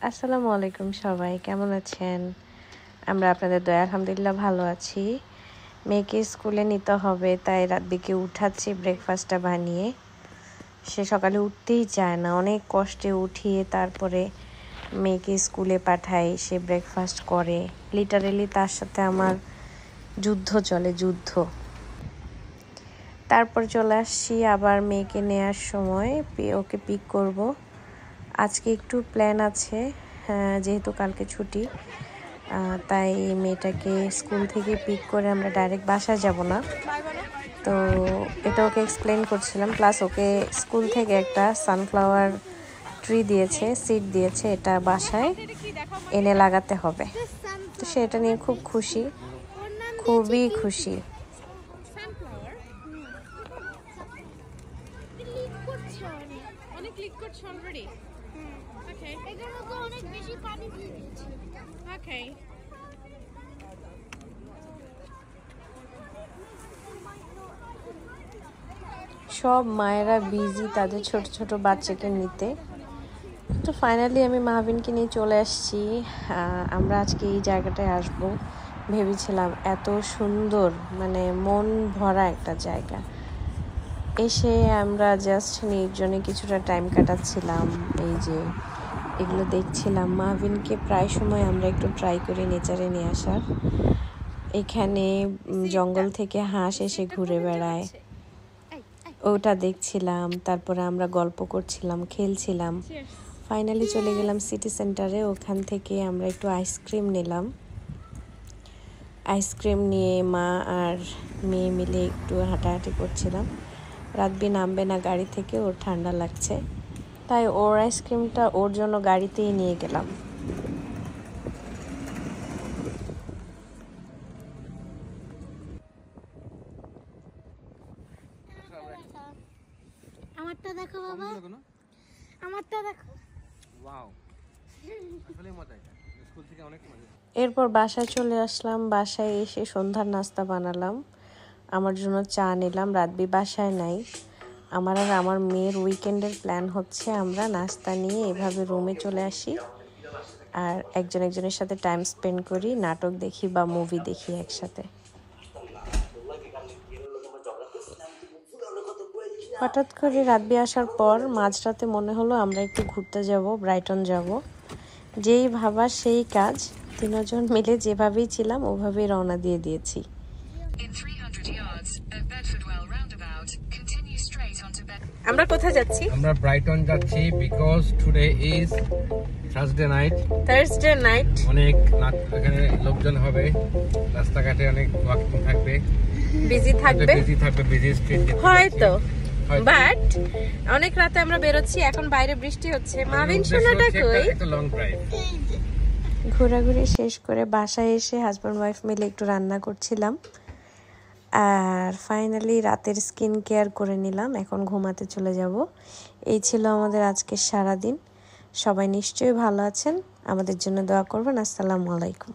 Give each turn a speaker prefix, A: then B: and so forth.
A: আসসালামু আলাইকুম সবাই, কেমন আছেন? আমরা আপনাদের দয়ায় আলহামদুলিল্লাহ ভালো আছি। মেয়েকে স্কুলে নিতে হবে, তাই রাতবিকে উঠাচ্ছি ব্রেকফাস্টটা বানিয়ে। সে সকালে উঠতেই চায় না, অনেক কষ্টে উঠিয়ে তারপরে মেয়েকে স্কুলে পাঠাই, সে ব্রেকফাস্ট করে। লিটারেলি তার সাথে আমার যুদ্ধ চলে, যুদ্ধ। তারপর চলে আসছি আবার মেয়েকে নেওয়ার সময়, ওকে পিক করব। আজকে একটু প্ল্যান আছে, যেহেতু কালকে ছুটি, তাই মেয়েটাকে স্কুল থেকে পিক করে আমরা ডাইরেক্ট বাসায় যাব না। তো এটা ওকে এক্সপ্লেন করছিলাম, প্লাস ওকে স্কুল থেকে একটা সানফ্লাওয়ার ট্রি দিয়েছে, সিড দিয়েছে, এটা বাসায় এনে লাগাতে হবে। তো সেটা নিয়ে খুব খুশি, খুবই খুশি। সব মায়েরা বিজি তাদের ছোট ছোট বাচ্চাকে নিতে। তো ফাইনালি আমি মাহবিনকে নিয়ে চলে আসছি। আমরা আজকে এই জায়গাটায় আসবো ভেবেছিলাম, এত সুন্দর, মানে মন ভরা একটা জায়গা। এসে আমরা জাস্ট নির্জনে কিছুটা টাইম কাটাচ্ছিলাম, এই যে এগুলো দেখছিলাম। মাহবিনকে প্রায় সময় আমরা একটু ট্রাই করি নেচারে নিয়ে আসার। এখানে জঙ্গল থেকে হাঁস এসে ঘুরে বেড়ায়, ওটা দেখছিলাম। তারপরে আমরা গল্প করছিলাম, খেলছিলাম। ফাইনালি চলে গেলাম সিটি সেন্টারে। ওখান থেকে আমরা একটু আইসক্রিম নিলাম। আইসক্রিম নিয়ে মা আর মেয়ে মিলে একটু হাঁটাহাঁটি করছিলাম। রাতবি নামবে না গাড়ি থেকে, ওর ঠান্ডা লাগছে, তাই ওর আইসক্রিমটা ওর জন্য গাড়িতেই নিয়ে গেলাম।
B: আমারটা দেখো বাবা, আমারটা দেখো। ওয়াও,
A: আসলে মজা, এটা স্কুল থেকে অনেক মজা। এরপর বাসায় চলে আসলাম। বাসায় এসে সন্ধ্যার নাস্তা বানালাম, আমার জন্য চা নিলাম। রাতবি বাসায় নাই। আমার আর আমার মেয়ের উইকেন্ডের প্ল্যান হচ্ছে আমরা নাস্তা নিয়ে এভাবে রুমে চলে আসি আর একজন একজনের সাথে টাইম স্পেন্ড করি, নাটক দেখি বা মুভি দেখি একসাথে। হঠাৎ করে রাতবি আসার পর মাঝরাতে মনে হলো আমরা একটু ঘুরতে যাব, ব্রাইটন যাব। যেই ভাবা সেই কাজ, তিনজন মিলে যেভাবেই ছিলাম ওভাবেই রওনা দিয়ে দিয়েছি। আমরা কোথায় যাচ্ছি?
C: আমরা ব্রাইটন যাচ্ছি, because today is Thursday night. অনেক এখানে লোকজন হবে, রাস্তাঘাটে অনেক ওয়াকিং থাকবে,
A: বিজি থাকবে,
C: বিজি স্ট্রিট
A: হয়তো। বাট অনেক রাতে আমরা বেরোচ্ছি, এখন বাইরে বৃষ্টি হচ্ছে। মাহবিন সোনাটা কই?
C: Long drive.
A: ঘোরাঘুরি শেষ করে বাসায় এসে হাজব্যান্ড ওয়াইফ মিলে একটু রান্না করছিলাম, আর ফাইনালি রাতের স্কিন কেয়ার করে নিলাম। এখন ঘুমাতে চলে যাব। এই ছিল আমাদের আজকের সারাদিন। সবাই নিশ্চয়ই ভালো আছেন, আমাদের জন্য দোয়া করবেন। আসসালামু আলাইকুম।